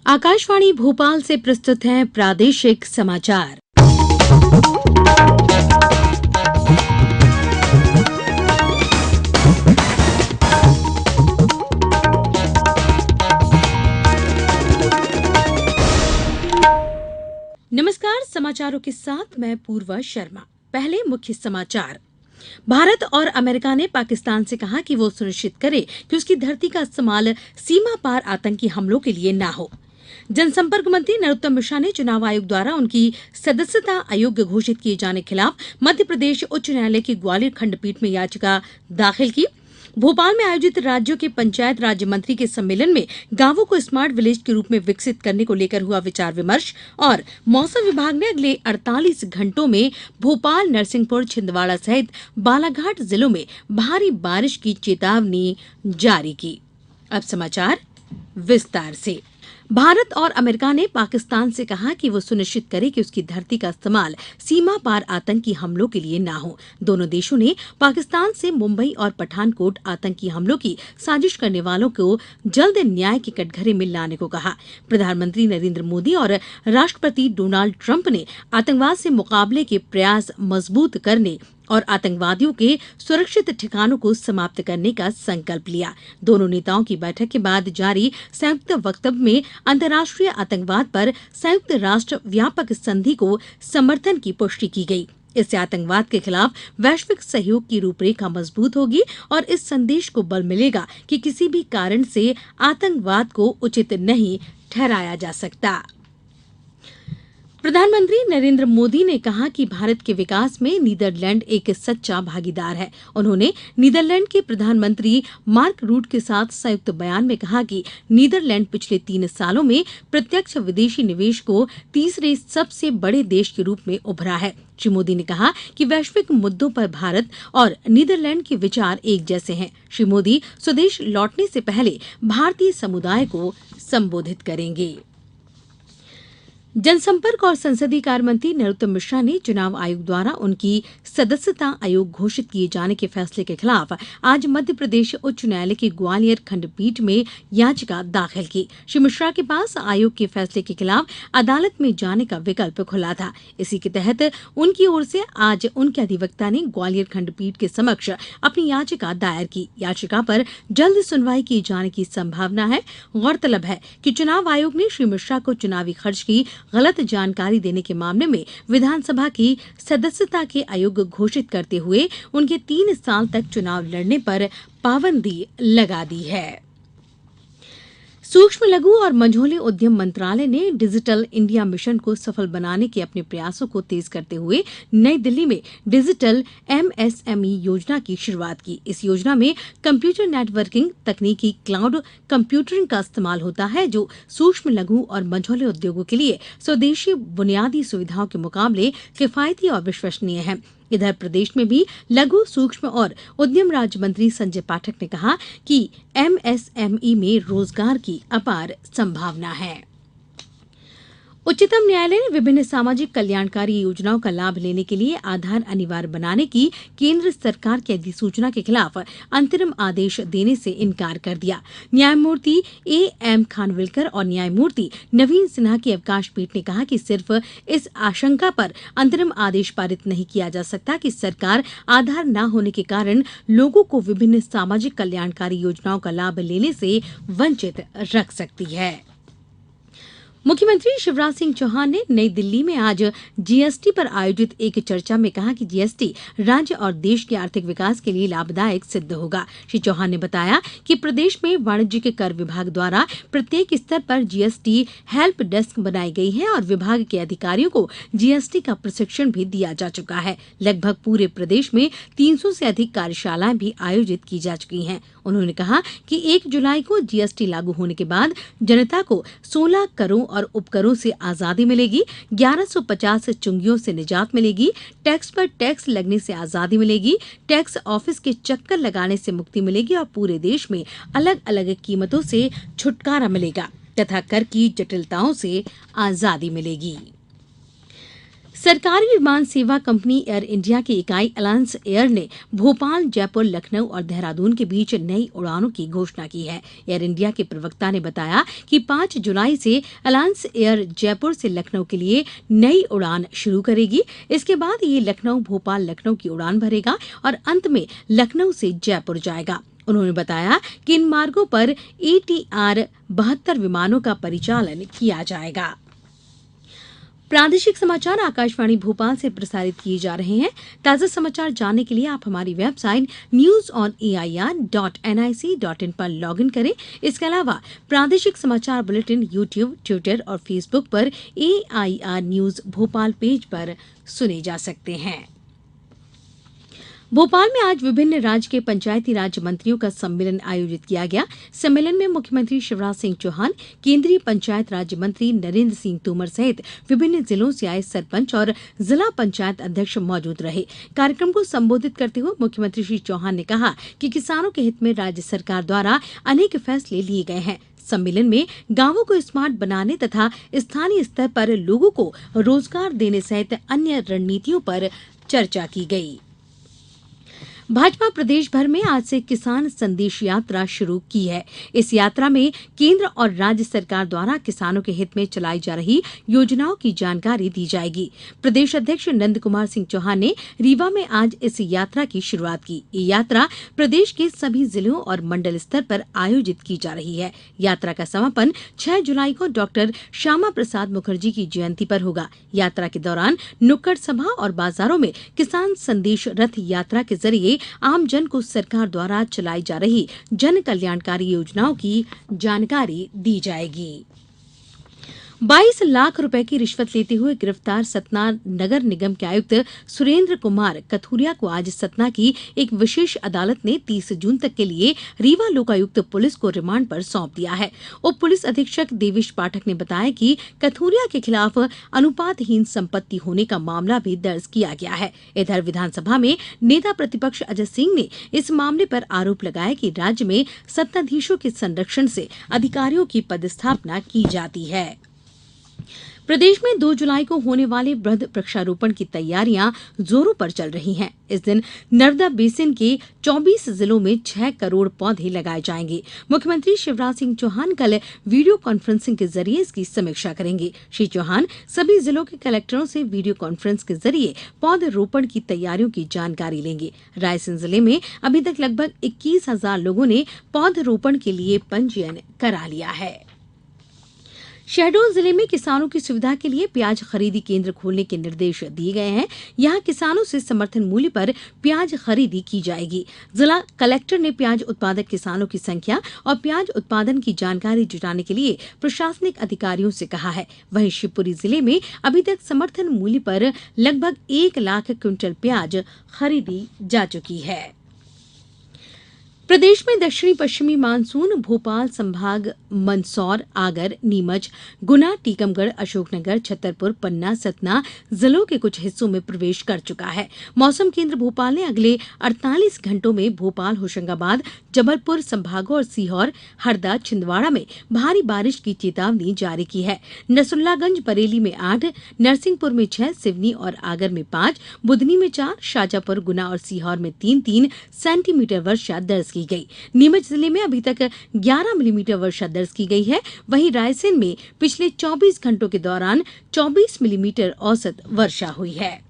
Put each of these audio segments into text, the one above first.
आकाशवाणी भोपाल से प्रस्तुत हैं प्रादेशिक समाचार। नमस्कार, समाचारों के साथ मैं पूर्वा शर्मा। पहले मुख्य समाचार। भारत और अमेरिका ने पाकिस्तान से कहा कि वो सुनिश्चित करे कि उसकी धरती का इस्तेमाल सीमा पार आतंकी हमलों के लिए न हो। जनसंपर्क मंत्री नरोत्तम मिश्रा ने चुनाव आयोग द्वारा उनकी सदस्यता अयोग्य घोषित किए जाने के खिलाफ मध्य प्रदेश उच्च न्यायालय की ग्वालियर खंडपीठ में याचिका दाखिल की। भोपाल में आयोजित राज्यों के पंचायत राज्य मंत्री के सम्मेलन में गांवों को स्मार्ट विलेज के रूप में विकसित करने को लेकर हुआ विचार विमर्श। और मौसम विभाग ने अगले 48 घंटों में भोपाल, नरसिंहपुर, छिंदवाड़ा सहित बालाघाट जिलों में भारी बारिश की चेतावनी जारी की। अब समाचार विस्तार से। भारत और अमेरिका ने पाकिस्तान से कहा कि वो सुनिश्चित करे कि उसकी धरती का इस्तेमाल सीमा पार आतंकी हमलों के लिए न हो। दोनों देशों ने पाकिस्तान से मुंबई और पठानकोट आतंकी हमलों की साजिश करने वालों को जल्द न्याय के कटघरे में लाने को कहा। प्रधानमंत्री नरेंद्र मोदी और राष्ट्रपति डोनाल्ड ट्रंप ने आतंकवाद से मुकाबले के प्रयास मजबूत करने और आतंकवादियों के सुरक्षित ठिकानों को समाप्त करने का संकल्प लिया। दोनों नेताओं की बैठक के बाद जारी संयुक्त वक्तव्य में अंतर्राष्ट्रीय आतंकवाद पर संयुक्त राष्ट्र व्यापक संधि को समर्थन की पुष्टि की गई। इससे आतंकवाद के खिलाफ वैश्विक सहयोग की रूपरेखा मजबूत होगी और इस संदेश को बल मिलेगा कि किसी भी कारण से आतंकवाद को उचित नहीं ठहराया जा सकता। प्रधानमंत्री नरेंद्र मोदी ने कहा कि भारत के विकास में नीदरलैंड एक सच्चा भागीदार है। उन्होंने नीदरलैंड के प्रधानमंत्री मार्क रूट के साथ संयुक्त बयान में कहा कि नीदरलैंड पिछले 3 सालों में प्रत्यक्ष विदेशी निवेश को तीसरे सबसे बड़े देश के रूप में उभरा है। श्री मोदी ने कहा कि वैश्विक मुद्दों पर भारत और नीदरलैंड के विचार एक जैसे हैं। श्री मोदी स्वदेश लौटने से पहले भारतीय समुदाय को संबोधित करेंगे। जनसंपर्क और संसदीय कार्य मंत्री नरोत्तम मिश्रा ने चुनाव आयोग द्वारा उनकी सदस्यता अयोग्य घोषित किए जाने के फैसले के खिलाफ आज मध्य प्रदेश उच्च न्यायालय की ग्वालियर खंडपीठ में याचिका दाखिल की। श्री मिश्रा के पास आयोग के फैसले के खिलाफ अदालत में जाने का विकल्प खुला था। इसी के तहत उनकी ओर से आज उनके अधिवक्ता ने ग्वालियर खंडपीठ के समक्ष अपनी याचिका दायर की। याचिका पर जल्द सुनवाई किए जाने की संभावना है। गौरतलब है कि चुनाव आयोग ने श्री मिश्रा को चुनावी खर्च की गलत जानकारी देने के मामले में विधानसभा की सदस्यता के अयोग्य घोषित करते हुए उनके 3 साल तक चुनाव लड़ने पर पाबंदी लगा दी है। सूक्ष्म लघु और मझोले उद्यम मंत्रालय ने डिजिटल इंडिया मिशन को सफल बनाने के अपने प्रयासों को तेज करते हुए नई दिल्ली में डिजिटल एमएसएमई योजना की शुरुआत की। इस योजना में कंप्यूटर नेटवर्किंग तकनीकी क्लाउड कंप्यूटिंग का इस्तेमाल होता है, जो सूक्ष्म लघु और मझोले उद्योगों के लिए स्वदेशी बुनियादी सुविधाओं के मुकाबले किफायती और विश्वसनीय है। इधर प्रदेश में भी लघु, सूक्ष्म और उद्यम राज्य मंत्री संजय पाठक ने कहा कि एमएसएमई में रोजगार की अपार संभावना है। उच्चतम न्यायालय ने विभिन्न सामाजिक कल्याणकारी योजनाओं का लाभ लेने के लिए आधार अनिवार्य बनाने की केंद्र सरकार की अधिसूचना के खिलाफ अंतरिम आदेश देने से इनकार कर दिया। न्यायमूर्ति एएम खानविलकर और न्यायमूर्ति नवीन सिन्हा की अवकाश पीठ ने कहा कि सिर्फ इस आशंका पर अंतरिम आदेश पारित नहीं किया जा सकता कि सरकार आधार न होने के कारण लोगों को विभिन्न सामाजिक कल्याणकारी योजनाओं का लाभ लेने से वंचित रख सकती है। मुख्यमंत्री शिवराज सिंह चौहान ने नई दिल्ली में आज जीएसटी पर आयोजित एक चर्चा में कहा कि जीएसटी राज्य और देश के आर्थिक विकास के लिए लाभदायक सिद्ध होगा। श्री चौहान ने बताया कि प्रदेश में वाणिज्यिक कर विभाग द्वारा प्रत्येक स्तर पर जीएसटी हेल्प डेस्क बनाई गई है और विभाग के अधिकारियों को जीएसटी का प्रशिक्षण भी दिया जा चुका है। लगभग पूरे प्रदेश में 300 से अधिक कार्यशालाएं भी आयोजित की जा चुकी हैं। उन्होंने कहा कि 1 जुलाई को जीएसटी लागू होने के बाद जनता को 16 करों और उपकरों से आजादी मिलेगी, 1150 चुंगियों से निजात मिलेगी, टैक्स पर टैक्स लगने से आजादी मिलेगी, टैक्स ऑफिस के चक्कर लगाने से मुक्ति मिलेगी और पूरे देश में अलग अलग कीमतों से छुटकारा मिलेगा तथा कर की जटिलताओं से आजादी मिलेगी। सरकारी विमान सेवा कंपनी एयर इंडिया की इकाई अलायंस एयर ने भोपाल, जयपुर, लखनऊ और देहरादून के बीच नई उड़ानों की घोषणा की है। एयर इंडिया के प्रवक्ता ने बताया कि 5 जुलाई से अलायंस एयर जयपुर से लखनऊ के लिए नई उड़ान शुरू करेगी। इसके बाद ये लखनऊ, भोपाल, लखनऊ की उड़ान भरेगा और अंत में लखनऊ से जयपुर जाएगा। उन्होंने बताया कि इन मार्गों पर ATR 72 विमानों का परिचालन किया जाएगा। प्रादेशिक समाचार आकाशवाणी भोपाल से प्रसारित किए जा रहे हैं। ताजा समाचार जानने के लिए आप हमारी वेबसाइट newsonair.nic.in पर लॉगिन करें। इसके अलावा प्रादेशिक समाचार बुलेटिन यूट्यूब, ट्विटर और फेसबुक पर AIR न्यूज भोपाल पेज पर सुने जा सकते हैं। भोपाल में आज विभिन्न राज्य के पंचायती राज मंत्रियों का सम्मेलन आयोजित किया गया। सम्मेलन में मुख्यमंत्री शिवराज सिंह चौहान, केंद्रीय पंचायत राज्य मंत्री नरेंद्र सिंह तोमर सहित विभिन्न जिलों से आए सरपंच और जिला पंचायत अध्यक्ष मौजूद रहे। कार्यक्रम को संबोधित करते हुए मुख्यमंत्री श्री चौहान ने कहा कि किसानों के हित में राज्य सरकार द्वारा अनेक फैसले लिए गए हैं। सम्मेलन में गांवों को स्मार्ट बनाने तथा स्थानीय स्तर पर लोगों को रोजगार देने सहित अन्य रणनीतियों पर चर्चा की गई। भाजपा प्रदेश भर में आज से किसान संदेश यात्रा शुरू की है। इस यात्रा में केंद्र और राज्य सरकार द्वारा किसानों के हित में चलाई जा रही योजनाओं की जानकारी दी जाएगी। प्रदेश अध्यक्ष नंद कुमार सिंह चौहान ने रीवा में आज इस यात्रा की शुरुआत की। ये यात्रा प्रदेश के सभी जिलों और मंडल स्तर पर आयोजित की जा रही है। यात्रा का समापन 6 जुलाई को डॉक्टर श्यामा प्रसाद मुखर्जी की जयंती पर होगा। यात्रा के दौरान नुक्कड़ सभा और बाजारों में किसान संदेश रथ यात्रा के जरिए आमजन को सरकार द्वारा चलाई जा रही जन कल्याणकारी योजनाओं की जानकारी दी जाएगी। 22 लाख रुपए की रिश्वत लेते हुए गिरफ्तार सतना नगर निगम के आयुक्त सुरेंद्र कुमार कथुरिया को आज सतना की एक विशेष अदालत ने 30 जून तक के लिए रीवा लोकायुक्त पुलिस को रिमांड पर सौंप दिया है। उप पुलिस अधीक्षक देवेश पाठक ने बताया कि कथुरिया के खिलाफ अनुपातहीन संपत्ति होने का मामला भी दर्ज किया गया है। इधर विधानसभा में नेता प्रतिपक्ष अजय सिंह ने इस मामले पर आरोप लगाया कि राज्य में सत्ताधीशों के संरक्षण से अधिकारियों की पदस्थापना की जाती है। प्रदेश में 2 जुलाई को होने वाले वृहद वृक्षारोपण की तैयारियां जोरों पर चल रही हैं। इस दिन नर्मदा बेसिन के 24 जिलों में 6 करोड़ पौधे लगाए जाएंगे। मुख्यमंत्री शिवराज सिंह चौहान कल वीडियो कॉन्फ्रेंसिंग के जरिए इसकी समीक्षा करेंगे। श्री चौहान सभी जिलों के कलेक्टरों से वीडियो कॉन्फ्रेंस के जरिए पौधरोपण की तैयारियों की जानकारी लेंगे। रायसेन जिले में अभी तक लगभग 21,000 लोगों ने पौधरोपण के लिए पंजीयन करा लिया है। शहडोल जिले में किसानों की सुविधा के लिए प्याज खरीदी केंद्र खोलने के निर्देश दिए गए हैं। यहां किसानों से समर्थन मूल्य पर प्याज खरीदी की जाएगी। जिला कलेक्टर ने प्याज उत्पादक किसानों की संख्या और प्याज उत्पादन की जानकारी जुटाने के लिए प्रशासनिक अधिकारियों से कहा है। वहीं शिवपुरी जिले में अभी तक समर्थन मूल्य पर लगभग 1 लाख क्विंटल प्याज खरीदी जा चुकी है। प्रदेश में दक्षिणी पश्चिमी मानसून भोपाल संभाग, मंदसौर, आगर, नीमच, गुना, टीकमगढ़, अशोकनगर, छतरपुर, पन्ना, सतना जिलों के कुछ हिस्सों में प्रवेश कर चुका है। मौसम केंद्र भोपाल ने अगले 48 घंटों में भोपाल, होशंगाबाद, जबलपुर संभागों और सीहोर, हरदा, छिंदवाड़ा में भारी बारिश की चेतावनी जारी की है। नसरुल्लागंज, बरेली में 8, नरसिंहपुर में 6, सिवनी और आगर में 5, बुधनी में 4, शाजापुर, गुना और सीहोर में 3-3 सेंटीमीटर वर्षा दर्ज की गई। नीमच जिले में अभी तक 11 मिलीमीटर वर्षा दर्ज की गई है। वहीं रायसेन में पिछले 24 घंटों के दौरान 24 मिलीमीटर औसत वर्षा हुई है।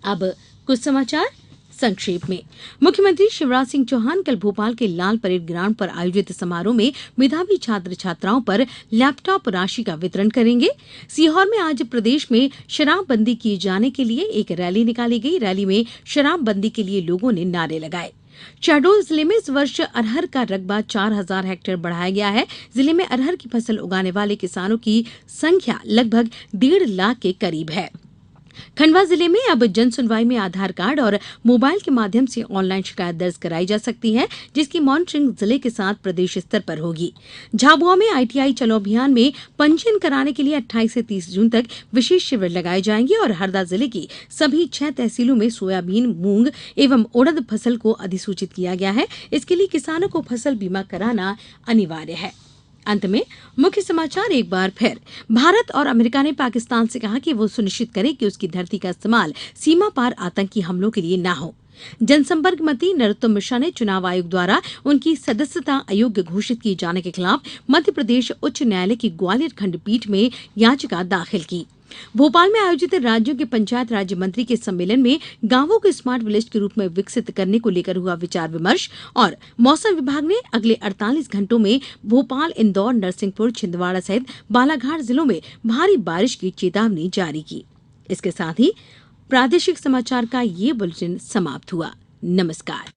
अब कुछ समाचार संक्षेप में। मुख्यमंत्री शिवराज सिंह चौहान कल भोपाल के लाल परेड ग्राउंड पर आयोजित समारोह में मेधावी छात्र छात्राओं पर लैपटॉप राशि का वितरण करेंगे। सीहोर में आज प्रदेश में शराबबंदी किए जाने के लिए एक रैली निकाली गई। रैली में शराबबंदी के लिए लोगों ने नारे लगाए। शहडोल जिले में इस वर्ष अरहर का रकबा 4,000 हेक्टेयर बढ़ाया गया है। जिले में अरहर की फसल उगाने वाले किसानों की संख्या लगभग 1.5 लाख के करीब है। खंडवा जिले में अब जन सुनवाई में आधार कार्ड और मोबाइल के माध्यम से ऑनलाइन शिकायत दर्ज कराई जा सकती है, जिसकी मॉनिटरिंग जिले के साथ प्रदेश स्तर पर होगी। झाबुआ में ITI चलो अभियान में पंजीयन कराने के लिए 28 से 30 जून तक विशेष शिविर लगाए जाएंगे और हरदा जिले की सभी 6 तहसीलों में सोयाबीन, मूंग एवं उड़द फसल को अधिसूचित किया गया है। इसके लिए किसानों को फसल बीमा कराना अनिवार्य है। अंत में मुख्य समाचार एक बार फिर। भारत और अमेरिका ने पाकिस्तान से कहा कि वो सुनिश्चित करे कि उसकी धरती का इस्तेमाल सीमा पार आतंकी हमलों के लिए न हो। जनसंपर्क मंत्री नरोत्तम मिश्रा ने चुनाव आयोग द्वारा उनकी सदस्यता अयोग्य घोषित किए जाने के खिलाफ मध्यप्रदेश उच्च न्यायालय की ग्वालियर खंडपीठ में याचिका दाखिल की। भोपाल में आयोजित राज्यों के पंचायत राज्य मंत्री के सम्मेलन में गांवों को स्मार्ट विलेज के रूप में विकसित करने को लेकर हुआ विचार विमर्श। और मौसम विभाग ने अगले 48 घंटों में भोपाल, इंदौर, नरसिंहपुर, छिंदवाड़ा सहित बालाघाट जिलों में भारी बारिश की चेतावनी जारी की। इसके साथ ही प्रादेशिक समाचार का ये बुलेटिन समाप्त हुआ। नमस्कार।